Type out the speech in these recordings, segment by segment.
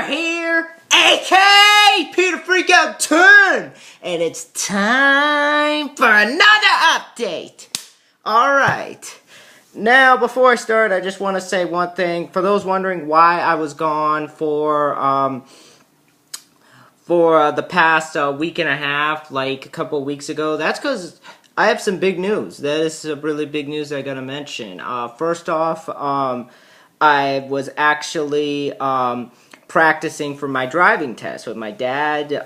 Fangoria here, aka Peter Freakout 10, and it's time for another update. Alright, now before I start, I just want to say one thing. For those wondering why I was gone for the past week and a half, like a couple of weeks ago, that's because I have some big news. That is some really big news I gotta mention. First off, I was actually practicing for my driving test with my dad,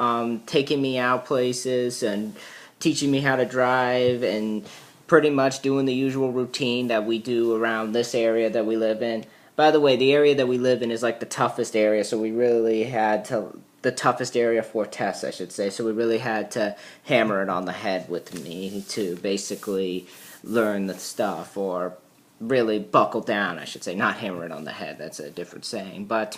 taking me out places and teaching me how to drive and pretty much doing the usual routine that we do around this area that we live in. By the way, the area that we live in is like the toughest area, so we really had to, the toughest area for tests, I should say, so we really had to hammer it on the head with me to basically learn the stuff, or really buckle down, I should say, not hammer it on the head, that's a different saying, but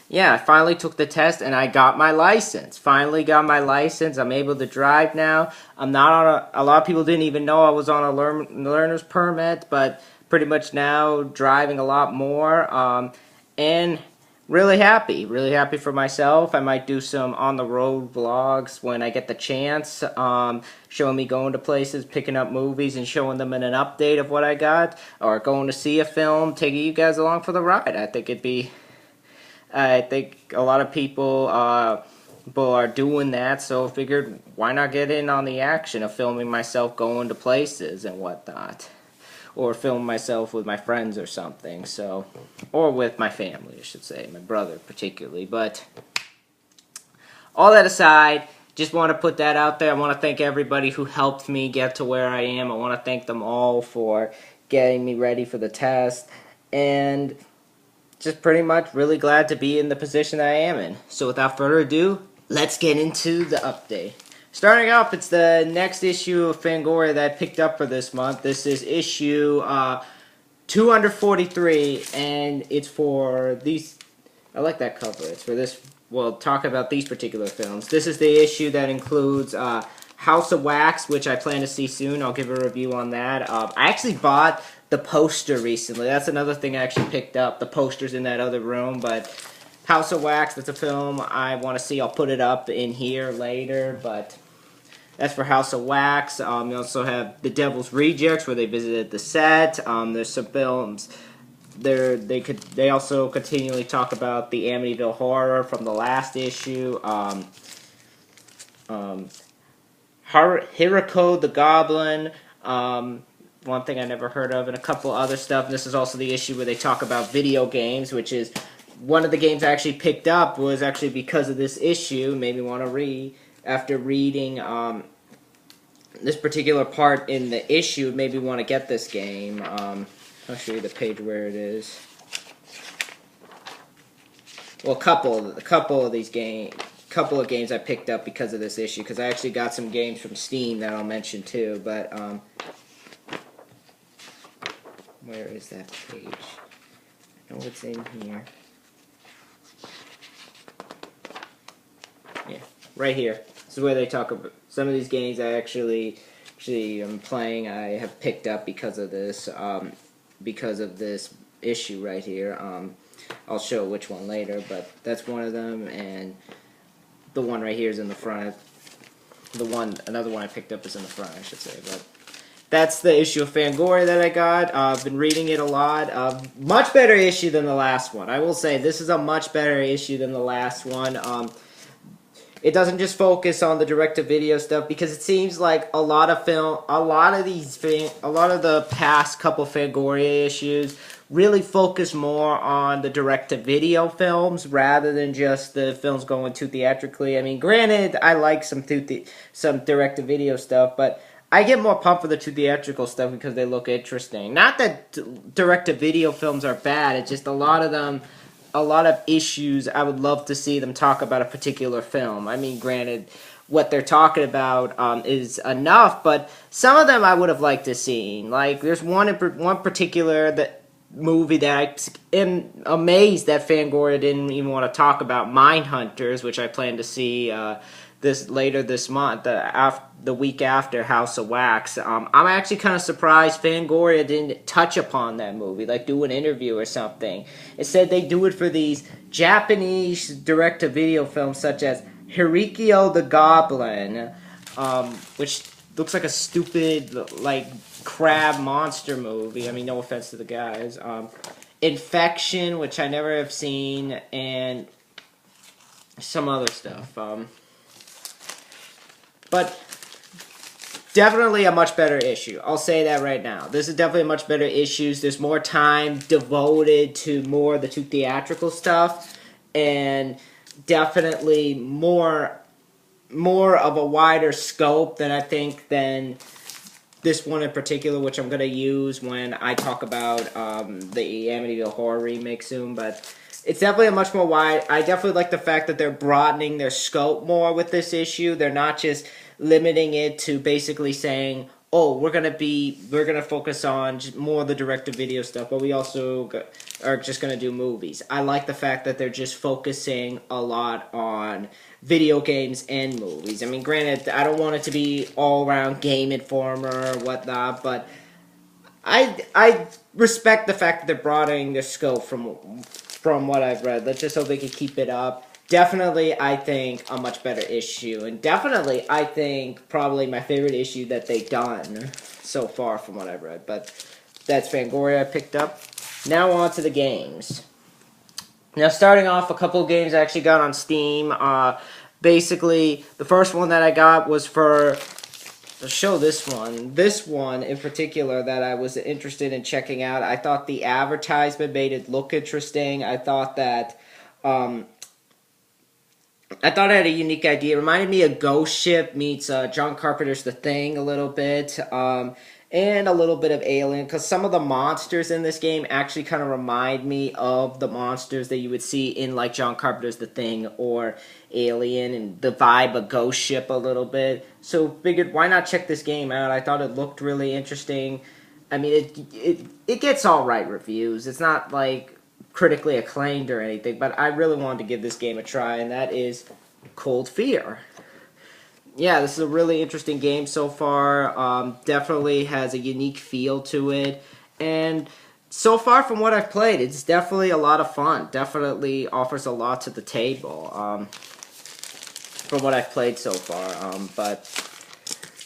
yeah, I finally took the test and I got my license. Finally got my license. I'm able to drive now. I'm not on a lot of people didn't even know I was on a learner's permit, but pretty much now driving a lot more, and really happy for myself. I might do some on-the-road vlogs when I get the chance, showing me going to places, picking up movies, and showing them an update of what I got, or going to see a film, taking you guys along for the ride. I think a lot of people are doing that, so I figured why not get in on the action of filming myself going to places and whatnot. Or film myself with my friends or something, so, or with my family, I should say, my brother particularly. But all that aside, just want to put that out there. I want to thank everybody who helped me get to where I am. I want to thank them all for getting me ready for the test, and just pretty much really glad to be in the position that I am in. So without further ado, let's get into the update. Starting off, it's the next issue of Fangoria that I picked up for this month. This is issue 243, and it's for these. I like that cover. It's for this. We'll talk about these particular films. This is the issue that includes House of Wax, which I plan to see soon. I'll give a review on that. I actually bought the poster recently. That's another thing I actually picked up. The poster's in that other room, but House of Wax, that's a film I want to see. I'll put it up in here later, but that's for House of Wax. You also have The Devil's Rejects, where they visited the set. There's some films. They also continually talk about the Amityville Horror from the last issue. Hiroko the Goblin. One thing I never heard of, and a couple other stuff. And this is also the issue where they talk about video games, which is one of the games I actually picked up was actually because of this issue. Made me want to read. After reading this particular part in the issue, it made me want to get this game. I'll show you the page where it is. Well, a couple of games I picked up because of this issue, because I actually got some games from Steam that I'll mention too. But where is that page? I know it's in here. Yeah, right here. This is where they talk about some of these games I actually am playing. I have picked up because of this issue right here. I'll show which one later, but that's one of them, and the one right here is in the front. Another one I picked up is in the front, I should say. But that's the issue of Fangoria that I got. I've been reading it a lot. Much better issue than the last one. I will say this is a much better issue than the last one. It doesn't just focus on the direct-to-video stuff, because it seems like a lot of the past couple Fangoria issues really focus more on the direct-to-video films rather than just the films going to theatrically. I mean, granted, I like some direct-to-video stuff, but I get more pumped for the theatrical stuff because they look interesting. Not that direct-to-video films are bad, it's just a lot of issues I would love to see them talk about a particular film. I mean, granted, what they're talking about is enough, but some of them I would have liked to see. Like, there's one particular movie that I am amazed that Fangoria didn't even want to talk about, Mindhunters, which I plan to see later this month, the week after House of Wax. I'm actually kind of surprised Fangoria didn't touch upon that movie, like do an interview or something. Instead, they do it for these Japanese direct-to-video films such as Hirikyo the Goblin, which looks like a stupid, like, crab monster movie. I mean, no offense to the guys. Infection, which I never have seen, and some other stuff. But definitely a much better issue. I'll say that right now. This is definitely a much better issue. There's more time devoted to more of the two theatrical stuff, and definitely more of a wider scope than I think than this one in particular, which I'm going to use when I talk about the Amityville Horror remake soon. But it's definitely a much more wide. I definitely like the fact that they're broadening their scope more with this issue. They're not just limiting it to basically saying, oh, we're gonna focus on more of the direct-to-video stuff, but we also are just gonna do movies. I like the fact that they're just focusing a lot on video games and movies. I mean, granted, I don't want it to be all around Game Informer or whatnot, but I respect the fact that they're broadening their scope from what I've read. Let's just hope they can keep it up. Definitely, I think, a much better issue. And definitely, I think, probably my favorite issue that they've done so far from what I've read. But that's Fangoria I picked up. Now on to the games. Now, starting off, a couple of games I actually got on Steam. Basically, the first one that I got was for... I'll show this one. This one, in particular, that I was interested in checking out. I thought the advertisement made it look interesting. I thought that... I thought it had a unique idea. It reminded me of Ghost Ship meets John Carpenter's The Thing a little bit, and a little bit of Alien, because some of the monsters in this game actually kind of remind me of the monsters that you would see in like John Carpenter's The Thing or Alien, and the vibe of Ghost Ship a little bit. So figured, why not check this game out? I thought it looked really interesting. I mean, it gets all right reviews. It's not like critically acclaimed or anything, but I really wanted to give this game a try, and that is Cold Fear. Yeah, this is a really interesting game so far. Definitely has a unique feel to it, and so far from what I've played, it's definitely a lot of fun. Definitely offers a lot to the table from what I've played so far. But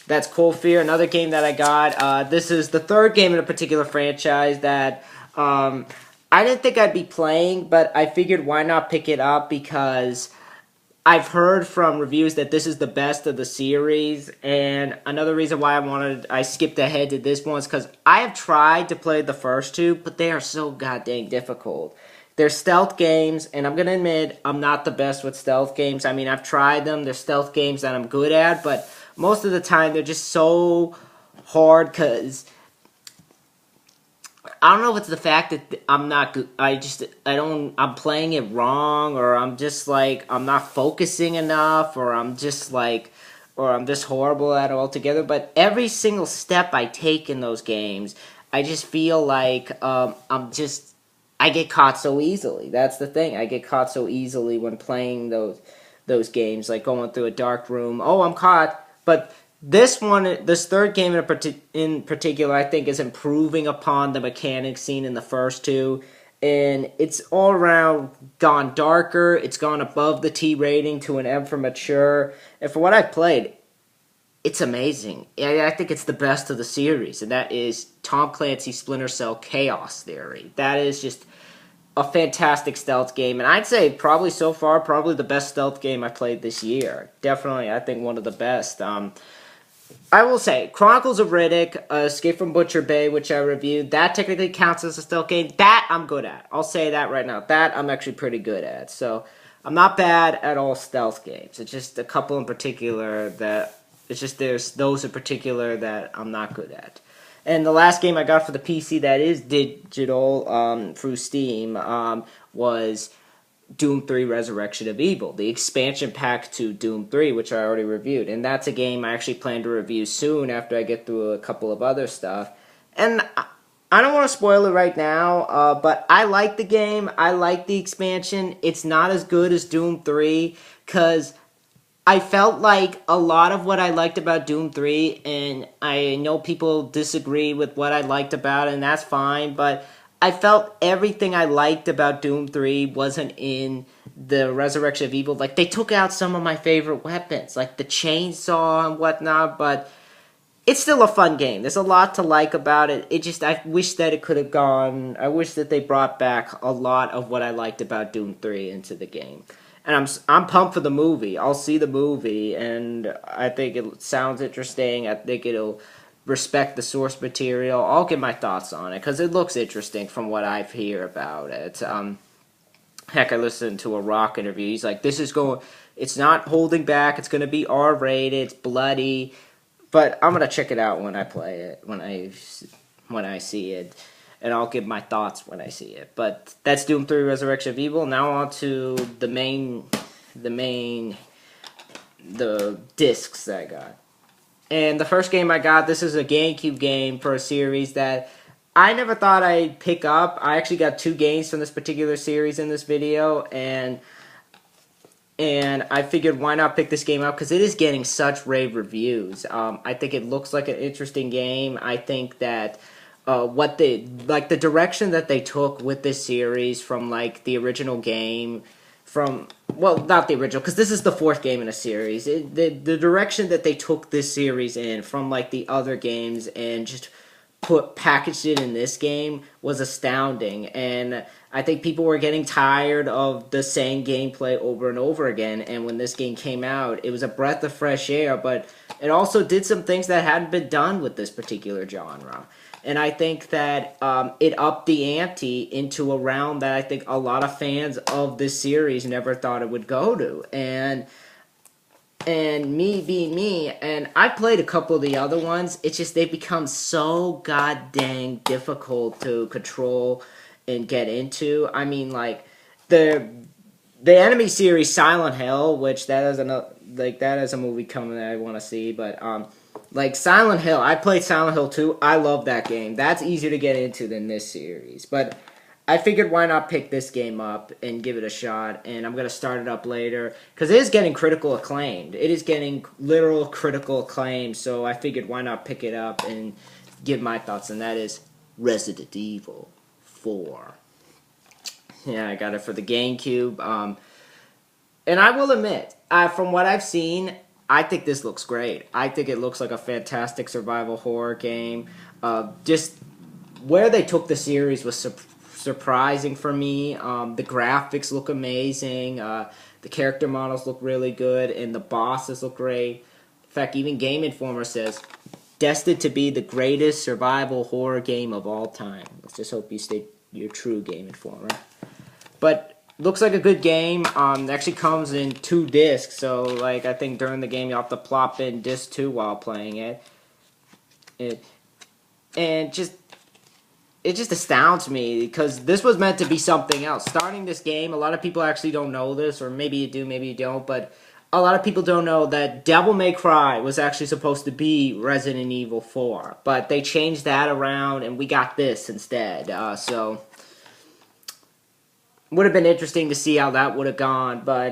that's Cold Fear. Another game that I got. This is the third game in a particular franchise that I didn't think I'd be playing, but I figured why not pick it up, because I've heard from reviews that this is the best of the series, and another reason why I skipped ahead to this one is because I have tried to play the first two, but they are so goddamn difficult. They're stealth games, and I'm going to admit I'm not the best with stealth games. I mean, I've tried them. They're stealth games that I'm good at, but most of the time they're just so hard because I don't know if it's the fact that I'm not good. I'm playing it wrong, or I'm just like, I'm not focusing enough, or I'm just horrible at it altogether. But every single step I take in those games, I just feel like I get caught so easily. That's the thing. I get caught so easily when playing those games, like going through a dark room. Oh, I'm caught. But this third game in particular, I think is improving upon the mechanics seen in the first two. And it's all around gone darker. It's gone above the T rating to an M for mature. And for what I've played, it's amazing. I think it's the best of the series. And that is Tom Clancy's Splinter Cell Chaos Theory. That is just a fantastic stealth game. And I'd say probably so far, probably the best stealth game I played this year. Definitely, I think one of the best. I will say, Chronicles of Riddick, Escape from Butcher Bay, which I reviewed, that technically counts as a stealth game. That I'm good at. I'll say that right now. That I'm actually pretty good at. So, I'm not bad at all stealth games. It's just a couple in particular that, there's those in particular that I'm not good at. And the last game I got for the PC that is digital through Steam was Doom 3 Resurrection of Evil, the expansion pack to Doom 3, which I already reviewed. And that's a game I actually plan to review soon after I get through a couple of other stuff. And I don't want to spoil it right now, but I like the game. I like the expansion. It's not as good as Doom 3, because I felt like a lot of what I liked about Doom 3, and I know people disagree with what I liked about it, and that's fine, but I felt everything I liked about Doom 3 wasn't in the Resurrection of Evil. Like, they took out some of my favorite weapons, like the chainsaw and whatnot, but it's still a fun game. There's a lot to like about it. I wish that it could have gone, I wish that they brought back a lot of what I liked about Doom 3 into the game. And I'm pumped for the movie. I'll see the movie, and I think it sounds interesting. I think it'll respect the source material. I'll give my thoughts on it, because it looks interesting from what I hear about it. Heck, I listened to a Rock interview. He's like, it's not holding back. It's going to be R-rated. It's bloody. But I'm going to check it out when I play it, when I see it. And I'll give my thoughts when I see it. But that's Doom 3 Resurrection of Evil. Now on to the discs that I got. And the first game I got, this is a GameCube game for a series that I never thought I'd pick up. I actually got 2 games from this particular series in this video, and I figured why not pick this game up, because it is getting such rave reviews. I think it looks like an interesting game. I think that the direction that they took with this series from like the original game, not the original, because this is the 4th game in a series. The direction that they took this series in from like the other games and just packaged it in this game was astounding. And I think people were getting tired of the same gameplay over and over again. And when this game came out, it was a breath of fresh air, but it also did some things that hadn't been done with this particular genre. And I think that it upped the ante into a realm that I think a lot of fans of this series never thought it would go to. And me being me, and I played a couple of the other ones, it's just they've become so god dang difficult to control and get into. I mean, like, the enemy series Silent Hill, which that is a movie coming that I want to see, but like Silent Hill, I played Silent Hill 2. I love that game. That's easier to get into than this series. But I figured why not pick this game up and give it a shot. And I'm going to start it up later, because it is getting critical acclaim. It is getting literal critical acclaim. So I figured why not pick it up and give my thoughts. And that is Resident Evil 4. Yeah, I got it for the GameCube. And I will admit, from what I've seen, I think this looks great. I think it looks like a fantastic survival horror game. Just where they took the series was surprising for me. The graphics look amazing. The character models look really good, and the bosses look great. In fact, even Game Informer says, destined to be the greatest survival horror game of all time. Let's just hope you stay your true Game Informer. But looks like a good game. It actually comes in 2 discs, so like I think during the game you'll have to plop in disc 2 while playing it. It just astounds me, because this was meant to be something else. Starting this game, a lot of people actually don't know this, or maybe you do, maybe you don't, but a lot of people don't know that Devil May Cry was actually supposed to be Resident Evil 4, but they changed that around and we got this instead. So would have been interesting to see how that would have gone, but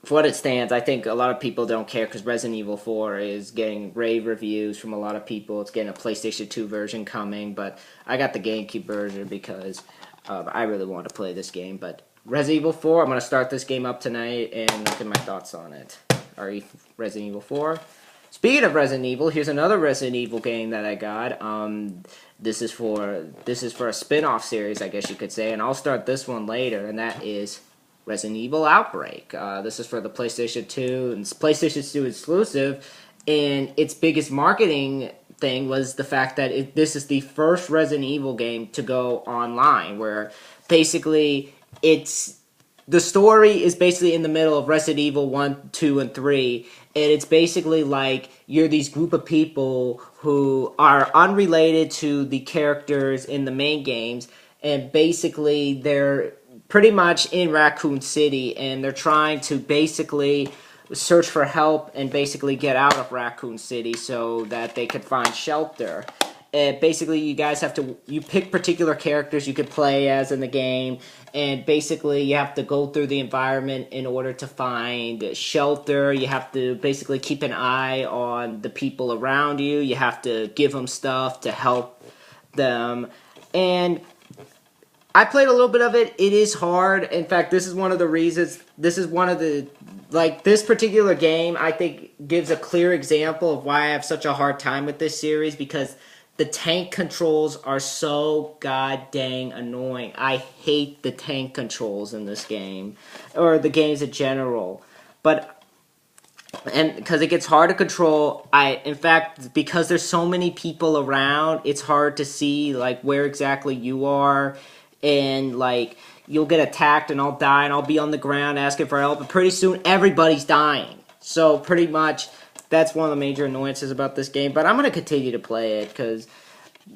for what it stands, I think a lot of people don't care, because Resident Evil 4 is getting rave reviews from a lot of people. It's getting a PlayStation 2 version coming, but I got the GameCube version because I really want to play this game. But Resident Evil 4, I'm going to start this game up tonight and look at my thoughts on it. Alright, Resident Evil 4. Speaking of Resident Evil, here's another Resident Evil game that I got. This is for a spin-off series, I guess you could say, and I'll start this one later, and that is Resident Evil Outbreak. This is for the PlayStation 2, and it's PlayStation 2 exclusive, and its biggest marketing thing was the fact that this is the first Resident Evil game to go online, where basically the story is basically in the middle of Resident Evil 1, 2, and 3, and it's basically like you're these group of people who are unrelated to the characters in the main games, and basically they're pretty much in Raccoon City, and they're trying to basically search for help and basically get out of Raccoon City so that they could find shelter. basically, you guys have to you pick particular characters you could play as in the game, and basically you have to go through the environment in order to find shelter. You have to basically keep an eye on the people around you. You have to give them stuff to help them, and I played a little bit of it. It is hard. In fact, this is one of the reasons. This is one of the, like, this particular game, I think, gives a clear example of why I have such a hard time with this series, because the tank controls are so god dang annoying. I hate the tank controls in this game, or the games in general. And because it gets hard to control, in fact, because there's so many people around, it's hard to see, like, where exactly you are. And, like, you'll get attacked and I'll die and I'll be on the ground asking for help, and pretty soon everybody's dying. So pretty much that's one of the major annoyances about this game. But I'm going to continue to play it because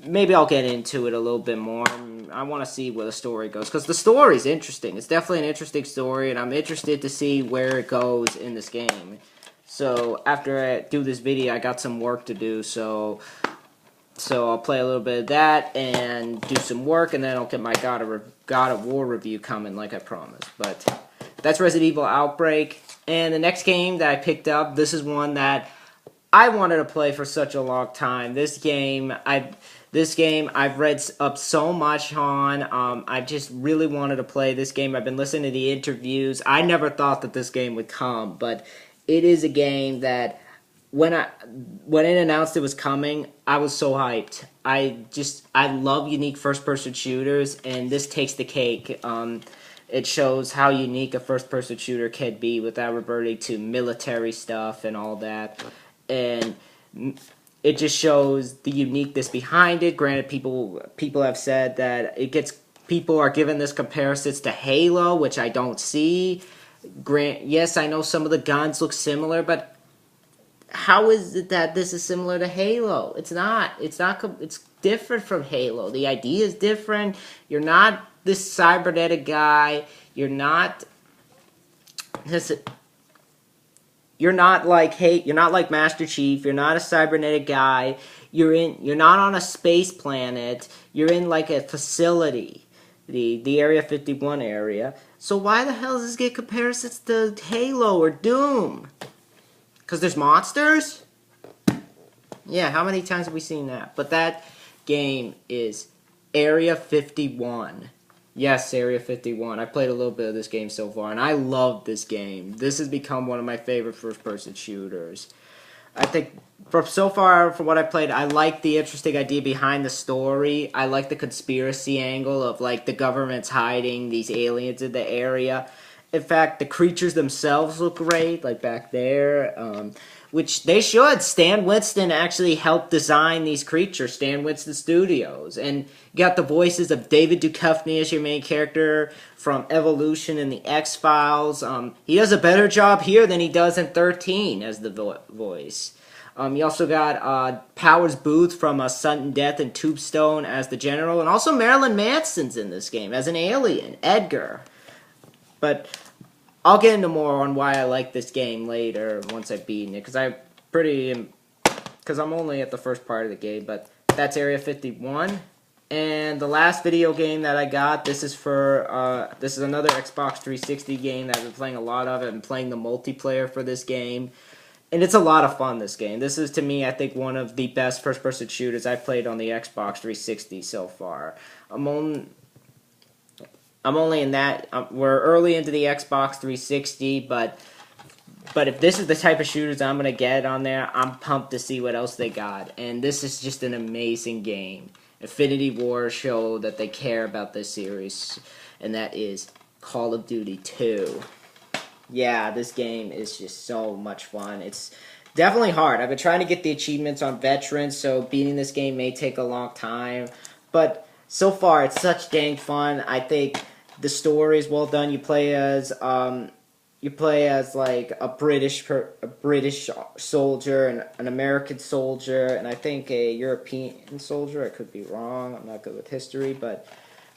maybe I'll get into it a little bit more. I want to see where the story goes, because the story's interesting. It's definitely an interesting story, and I'm interested to see where it goes in this game. So after I do this video, I got some work to do, so I'll play a little bit of that and do some work, and then I'll get my God of War review coming like I promised. But that's Resident Evil Outbreak. And the next game that I picked up, this is one that I wanted to play for such a long time. This game I've read up so much on. I just really wanted to play this game. I've been listening to the interviews. I never thought that this game would come, but it is a game that when it announced it was coming, I was so hyped. I love unique first-person shooters, and this takes the cake. It shows how unique a first-person shooter can be without reverting to military stuff and all that. And it just shows the uniqueness behind it. Granted, people have said that people are giving this comparisons to Halo, which I don't see. Yes, I know some of the guns look similar, but how is it that this is similar to Halo? It's not. It's different from Halo. The idea is different. You're not this cybernetic guy. You're not like Master Chief. You're not a cybernetic guy. You're not on a space planet. You're in like a facility, the Area 51 area. So why the hell does this get comparisons to Halo or Doom? Because there's monsters? Yeah, how many times have we seen that? But that game is Area 51. Yes, Area 51. I played a little bit of this game so far, and I love this game. This has become one of my favorite first-person shooters. I think, so far, from what I played, I like the interesting idea behind the story. I like the conspiracy angle of, like, the government's hiding these aliens in the area. In fact, the creatures themselves look great, like back there, which they should. Stan Winston actually helped design these creatures, Stan Winston Studios. And you got the voices of David Duchovny as your main character from Evolution and the X-Files. He does a better job here than he does in 13 as the voice. You also got Powers Booth from Sudden Death and Tombstone as the General. And also Marilyn Manson's in this game as an alien, Edgar. But I'll get into more on why I like this game later once I've beaten it, because I'm only at the first part of the game. But that's Area 51, and the last video game that I got. This is another Xbox 360 game that I've been playing a lot of. I've been playing the multiplayer for this game, and it's a lot of fun. This game. This is, to me, I think one of the best first-person shooters I've played on the Xbox 360 so far. I'm only in that. We're early into the Xbox 360, but if this is the type of shooters I'm gonna get on there, I'm pumped to see what else they got. And this is just an amazing game. Infinity Ward showed that they care about this series, and that is Call of Duty 2. Yeah, this game is just so much fun. It's definitely hard. I've been trying to get the achievements on Veterans, so beating this game may take a long time, but so far it's such dang fun. I think the story is well done. You play as like a British soldier and an American soldier, and I think a European soldier. I could be wrong. I'm not good with history, but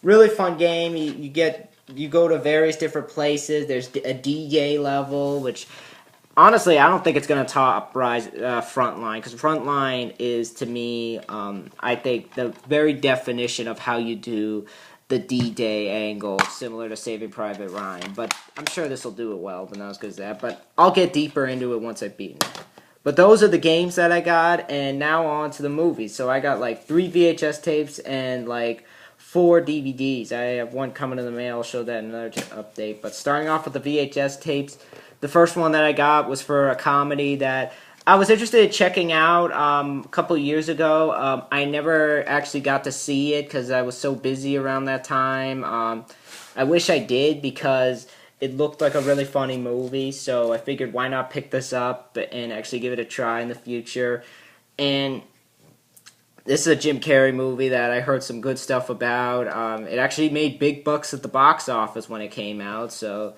really fun game. You go to various different places. There's a DJ level, which honestly, I don't think it's gonna top Rise Frontline, because Frontline is, to me, I think the very definition of how you do the D-Day angle, similar to Saving Private Ryan. But I'm sure this will do it well, but not as good as that. But I'll get deeper into it once I've beaten it. But those are the games that I got, and now on to the movies. So I got like 3 VHS tapes and like 4 DVDs. I have one coming in the mail. I'll show that in another update. But starting off with the VHS tapes, the first one that I got was for a comedy that I was interested in checking out a couple years ago. I never actually got to see it because I was so busy around that time. I wish I did, because it looked like a really funny movie, so I figured why not pick this up and actually give it a try in the future. And this is a Jim Carrey movie that I heard some good stuff about. It actually made big bucks at the box office when it came out, so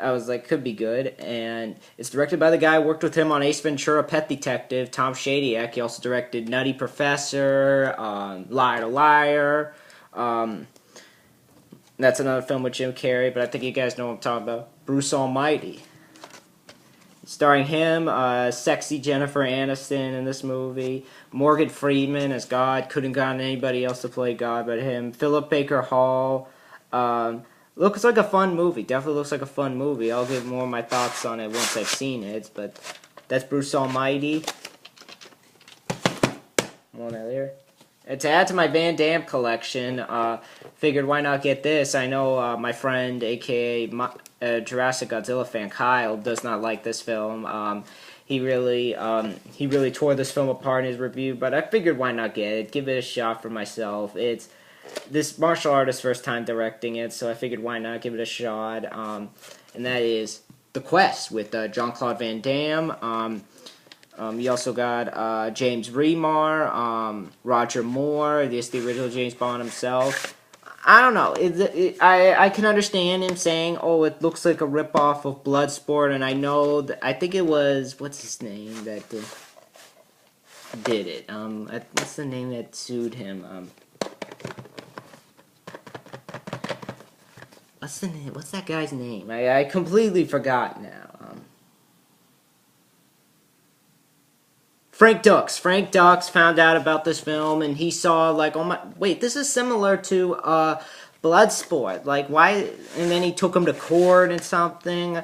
I was like, could be good. And it's directed by the guy who worked with him on Ace Ventura: Pet Detective, Tom Shadyac. He also directed Nutty Professor, Liar to Liar. That's another film with Jim Carrey, but I think you guys know what I'm talking about. Bruce Almighty. Starring him, sexy Jennifer Aniston in this movie. Morgan Freeman as God. Couldn't gotten anybody else to play God but him. Philip Baker Hall. Looks like a fun movie. Definitely looks like a fun movie. I'll give more of my thoughts on it once I've seen it, but that's Bruce Almighty. One out there. And to add to my Van Damme collection, figured why not get this. I know my friend, aka Jurassic Godzilla fan, Kyle, does not like this film. He really tore this film apart in his review, but I figured why not get it, give it a shot for myself. It's this martial artist's first time directing it, so I figured why not give it a shot. And that is The Quest with Jean-Claude Van Damme. You also got James Remar, Roger Moore, the original James Bond himself. I don't know. I can understand him saying, "Oh, it looks like a ripoff of Bloodsport," and I know that, I think it was, what's his name that did it? What's the name that sued him? What's the name? What's that guy's name? I completely forgot now. Frank Dux. Frank Dux found out about this film, and he saw, like, oh my, wait, this is similar to Bloodsport. Like, why? And then he took him to court and something.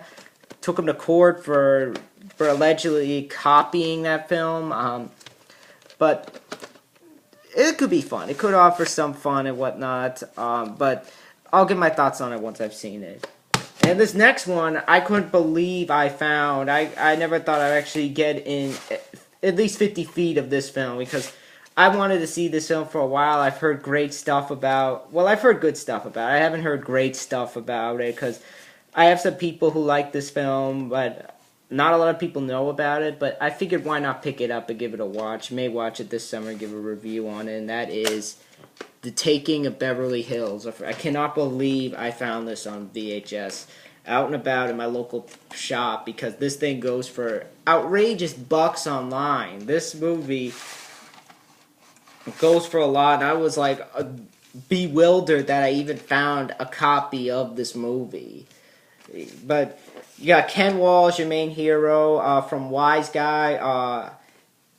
Took him to court for allegedly copying that film. But it could be fun. It could offer some fun and whatnot. But I'll give my thoughts on it once I've seen it. And this next one, I couldn't believe I found. I never thought I'd actually get in at least 50 feet of this film, because I wanted to see this film for a while. I've heard great stuff about, well, I've heard good stuff about it. I haven't heard great stuff about it, because I have some people who like this film, but not a lot of people know about it. But I figured why not pick it up and give it a watch. May watch it this summer and give a review on it, and that is The Taking of Beverly Hills. I cannot believe I found this on VHS out and about in my local shop, because this thing goes for outrageous bucks online. This movie goes for a lot, and I was like bewildered that I even found a copy of this movie. But you got Ken Walsh, your main hero, from Wise Guy,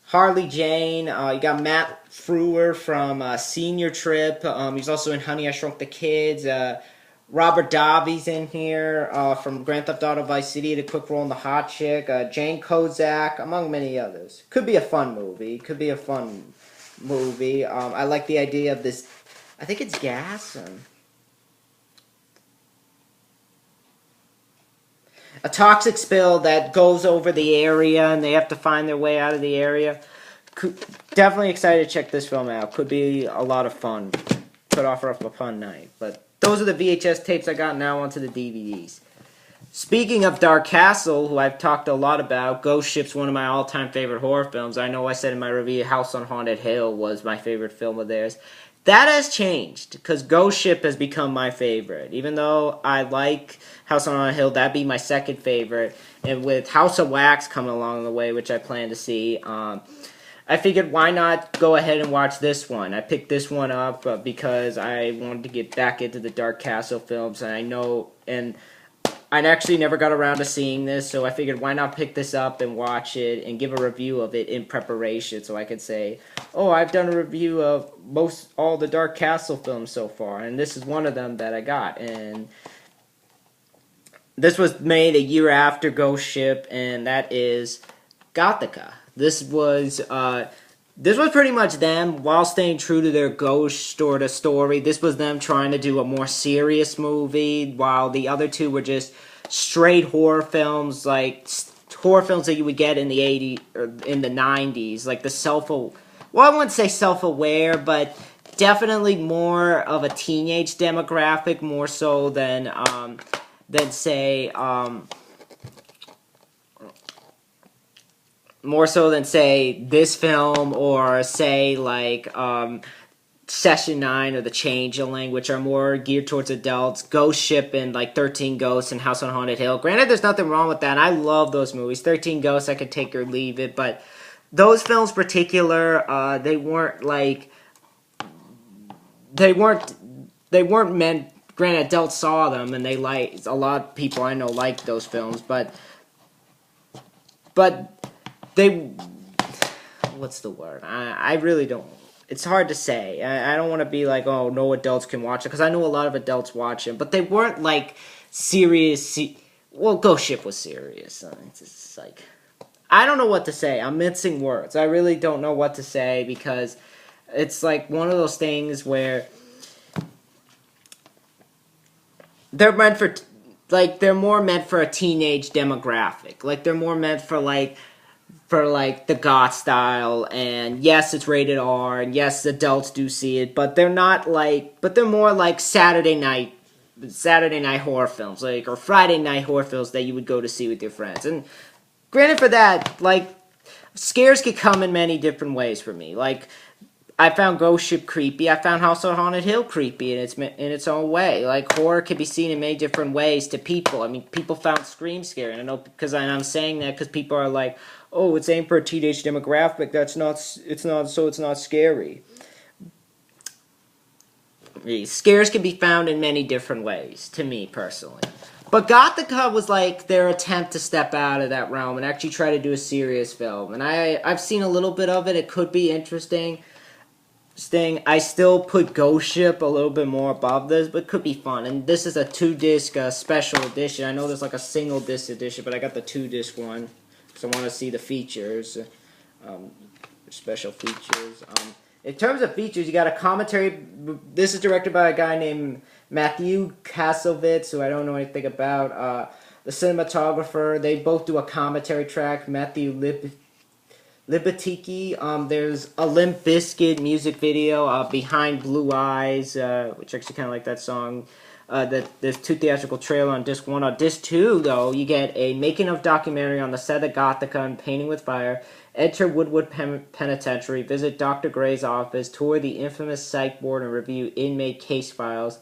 Harley Jane, you got Matt Frewer from Senior Trip, he's also in Honey, I Shrunk the Kids, Robert Davi's in here from Grand Theft Auto Vice City, the quick role in The Hot Chick, Jane Kozak, among many others. Could be a fun movie. I like the idea of this, I think it's gas. A toxic spill that goes over the area and they have to find their way out of the area. Definitely excited to check this film out. Could be a lot of fun. Could offer up a fun night. But those are the VHS tapes I got. Now onto the DVDs. Speaking of Dark Castle, who I've talked a lot about, Ghost Ship's one of my all-time favorite horror films. I know I said in my review House on Haunted Hill was my favorite film of theirs. That has changed, because Ghost Ship has become my favorite. Even though I like House on Haunted Hill, that'd be my second favorite. And with House of Wax coming along the way, which I plan to see, I figured why not go ahead and watch this one. I picked this one up because I wanted to get back into the Dark Castle films, and I know, and I actually never got around to seeing this, so I figured why not pick this up and watch it and give a review of it in preparation, so I could say, oh, I've done a review of all the Dark Castle films so far, and this is one of them that I got. And this was made a year after Ghost Ship, and that is Gothica. This was pretty much them, while staying true to their ghost sort of story. This was them trying to do a more serious movie, while the other two were just straight horror films, like horror films that you would get in the 80s or in the 90s, like I wouldn't say self-aware, but definitely more of a teenage demographic, more so than say this film, or say like Session 9 or The Changeling, which are more geared towards adults. Ghost Ship and like 13 Ghosts and House on Haunted Hill. Granted, there's nothing wrong with that, and I love those movies. 13 Ghosts, I could take or leave it, but those films in particular, they weren't meant. Granted, adults saw them, and a lot of people I know liked those films, but they, what's the word? I really don't. It's hard to say. I don't want to be like, oh, no adults can watch it, because I know a lot of adults watch them, but they weren't like serious. Well, Ghost Ship was serious. It's just like, I don't know what to say. I'm mincing words. I really don't know what to say, because it's like one of those things where they're more meant for a teenage demographic. Like, they're more meant for the goth style, and yes, it's rated R, and yes, adults do see it, but they're more like Saturday night horror films, or Friday night horror films that you would go to see with your friends. And granted, for that, scares could come in many different ways for me. Like, I found Ghost Ship creepy. I found House on Haunted Hill creepy in its own way. Like, horror can be seen in many different ways to people. I mean, people found Scream scary, and I know I'm saying that because people are like, oh, it's aimed for a teenage demographic. It's not scary. Scares can be found in many different ways, to me personally. But Gothica was like their attempt to step out of that realm and actually try to do a serious film. And I've seen a little bit of it. It could be interesting. I still put Ghost Ship a little bit more above this, but it could be fun. And this is a 2-disc special edition. I know there's like a single disc edition, but I got the 2-disc one because I want to see the features, special features. In terms of features, you got a commentary. This is directed by a guy named Matthew Kassovitz, who I don't know anything about. The cinematographer, they both do a commentary track. Matthew Libatiki. There's a Limp Bizkit music video, Behind Blue Eyes, which actually kind of like that song. There's 2 theatrical trailer on disc 1. On disc 2, though, you get a making of documentary on the set of Gothica and Painting with Fire. Enter Woodwood Penitentiary, visit Dr. Gray's office, tour the infamous psych ward, and review inmate case files.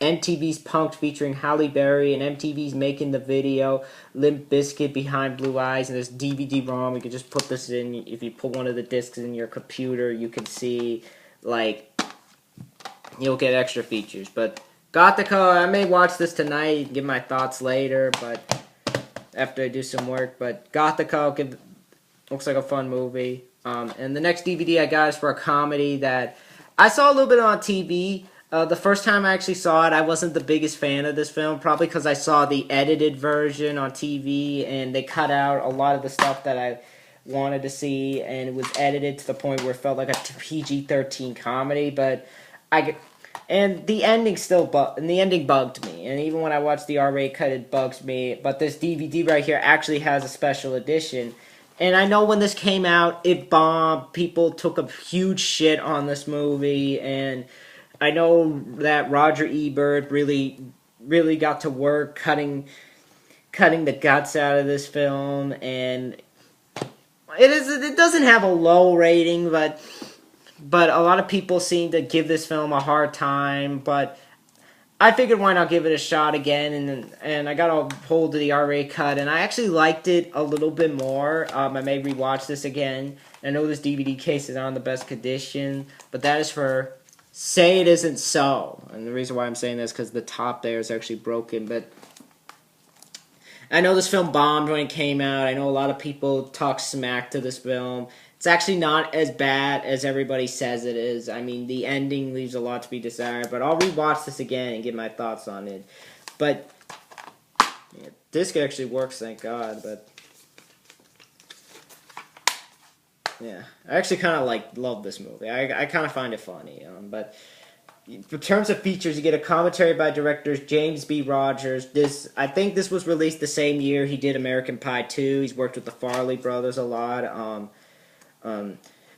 MTV's Punk'd featuring Halle Berry, and MTV's Making the Video, Limp Bizkit, Behind Blue Eyes, and this DVD-ROM. You can just put this in. If you put one of the discs in your computer, you can see, you'll get extra features. But Gothica, I may watch this tonight and give my thoughts later, but after I do some work. But Gothica looks like a fun movie. And the next DVD I got is for a comedy that I saw a little bit on TV. The first time I actually saw it, I wasn't the biggest fan of this film, probably because I saw the edited version on TV, and they cut out a lot of the stuff that I wanted to see, and it was edited to the point where it felt like a PG-13 comedy. But the ending bugged me, and even when I watched the R-rated cut, it bugs me. But this DVD right here actually has a special edition. And I know when this came out, it bombed. People took a huge shit on this movie, and I know that Roger Ebert really got to work cutting the guts out of this film, and it doesn't have a low rating, but a lot of people seem to give this film a hard time. But I figured why not give it a shot again, and I got a hold of the R-rated cut, and I actually liked it a little bit more. I may rewatch this again. I know this DVD case is not in the best condition, but that is for Say It Isn't So. And the reason why I'm saying this is because the top there is actually broken, but I know this film bombed when it came out. I know a lot of people talk smack to this film. It's actually not as bad as everybody says it is. I mean, the ending leaves a lot to be desired, but I'll rewatch this again and get my thoughts on it. But yeah, disc actually works, thank God. But yeah, I actually kind of love this movie. I kind of find it funny. But in terms of features, you get a commentary by directors James B. Rogers. I think this was released the same year he did American Pie 2. He's worked with the Farley brothers a lot.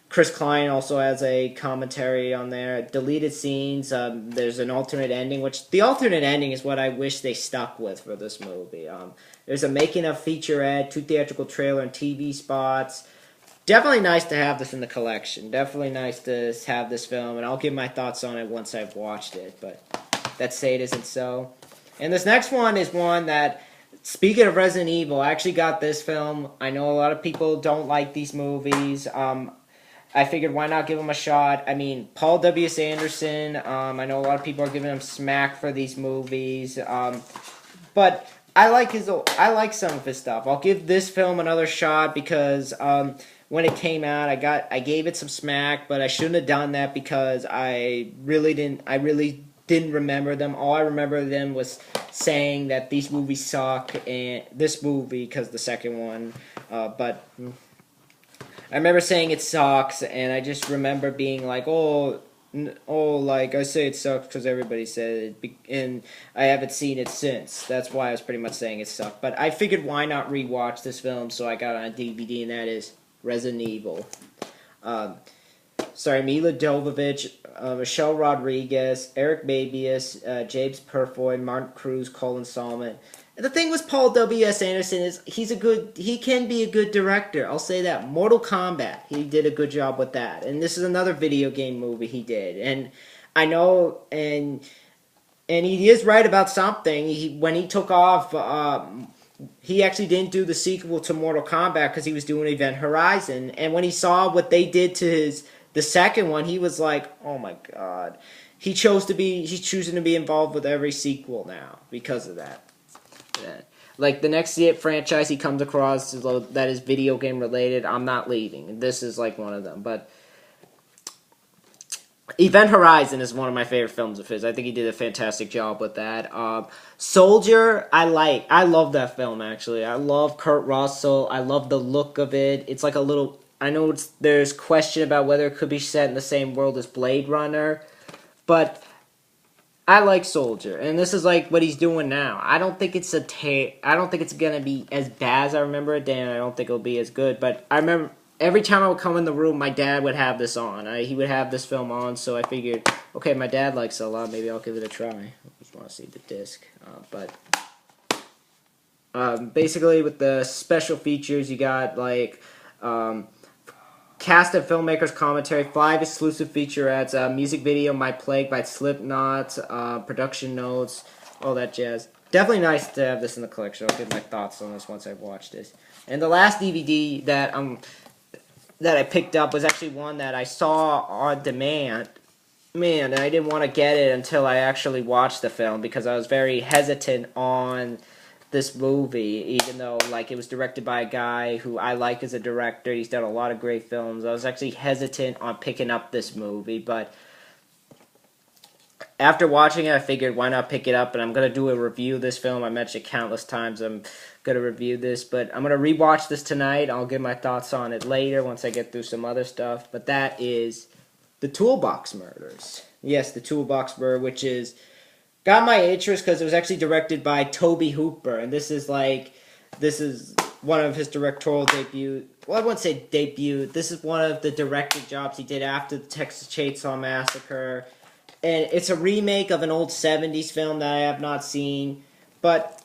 Chris Klein also has a commentary on there. Deleted scenes. There's an alternate ending, which the alternate ending is what I wish they stuck with for this movie. There's a making of featurette, 2 theatrical trailer and TV spots. Definitely nice to have this in the collection. Definitely nice to have this film, and I'll give my thoughts on it once I've watched it. But let's say it isn't so. And this next one is one that, speaking of Resident Evil, I actually got this film. I know a lot of people don't like these movies. I figured why not give them a shot. I mean, Paul W.S. Anderson, I know a lot of people are giving him smack for these movies. But I like some of his stuff. I'll give this film another shot because when it came out, I gave it some smack, but I shouldn't have done that because I really didn't remember them. All I remember them was saying that these movies suck, and this movie, because the second one, but I remember saying it sucks, and I just remember being like, like, I say it sucks because everybody said it, and I haven't seen it since. That's why I was pretty much saying it sucked. But I figured why not rewatch this film, so I got it on DVD, and that is Resident Evil. Mila Jovovich, Michelle Rodriguez, Eric Mabius, James Purfoy, Martin Cruz, Colin Salmon. And the thing with Paul W.S. Anderson is he can be a good director. I'll say that. Mortal Kombat, he did a good job with that. And this is another video game movie he did. And I know, and he is right about something. When he took off, he actually didn't do the sequel to Mortal Kombat because he was doing Event Horizon. And when he saw what they did to the second one, he was like, oh my God. He's choosing to be involved with every sequel now because of that. Yeah. Like the next franchise he comes across that is video game related, I'm not leaving. This is like one of them. But Event Horizon is one of my favorite films of his. I think he did a fantastic job with that. Soldier, I love that film actually. I love Kurt Russell. I love the look of it. It's like a little. I know there's question about whether it could be set in the same world as Blade Runner, but I like Soldier, and this is like what he's doing now. I don't think it's gonna be as bad as I remember it, and I don't think it'll be as good. But I remember every time I would come in the room, my dad would have this on. He would have this film on, so I figured, okay, my dad likes it a lot. Maybe I'll give it a try. I just want to see the disc, basically with the special features, you got like. Cast of filmmakers commentary, 5 exclusive featurettes, music video My Plague by Slipknot, production notes, all that jazz. Definitely nice to have this in the collection. I'll give my thoughts on this once I've watched this. And the last DVD that I picked up was actually one that I saw on demand. Man, and I didn't want to get it until I actually watched the film because I was very hesitant on this movie, even though like it was directed by a guy who I like as a director. He's done a lot of great films. I was actually hesitant on picking up this movie, but after watching it, I figured why not pick it up, and I'm going to do a review of this film. I mentioned countless times I'm going to review this, but I'm going to rewatch this tonight. I'll give my thoughts on it later once I get through some other stuff, but that is The Toolbox Murders. Yes, The Toolbox Murder, which is got my interest because it was actually directed by Tobe Hooper, and this is one of his directorial debut. Well, I wouldn't say debut. This is one of the directing jobs he did after the Texas Chainsaw Massacre, and it's a remake of an old 70s film that I have not seen, but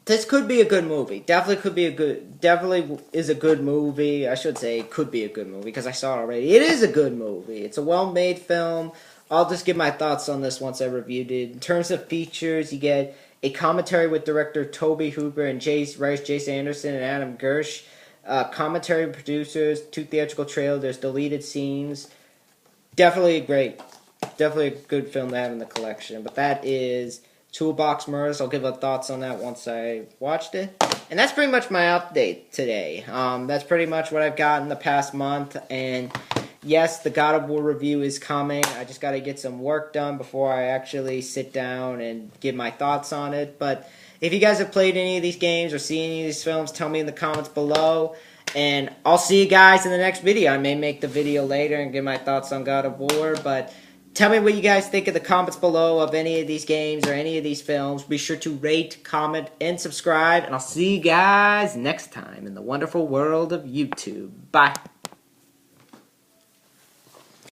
this could be a good movie. Definitely is a good movie. I should say it could be a good movie because I saw it already. It is a good movie. It's a well-made film. I'll just give my thoughts on this once I reviewed it. In terms of features, you get a commentary with director Tobe Hooper and writers Jason Anderson and Adam Gersh. Commentary with producers, 2 theatrical trailers, there's deleted scenes. Definitely a good film to have in the collection. But that is Toolbox Murs. I'll give a thoughts on that once I watched it. And that's pretty much my update today. That's pretty much what I've got in the past month. And yes, the God of War review is coming. I just got to get some work done before I actually sit down and give my thoughts on it. But if you guys have played any of these games or seen any of these films, tell me in the comments below. And I'll see you guys in the next video. I may make the video later and give my thoughts on God of War, but tell me what you guys think in the comments below of any of these games or any of these films. Be sure to rate, comment, and subscribe. And I'll see you guys next time in the wonderful world of YouTube. Bye.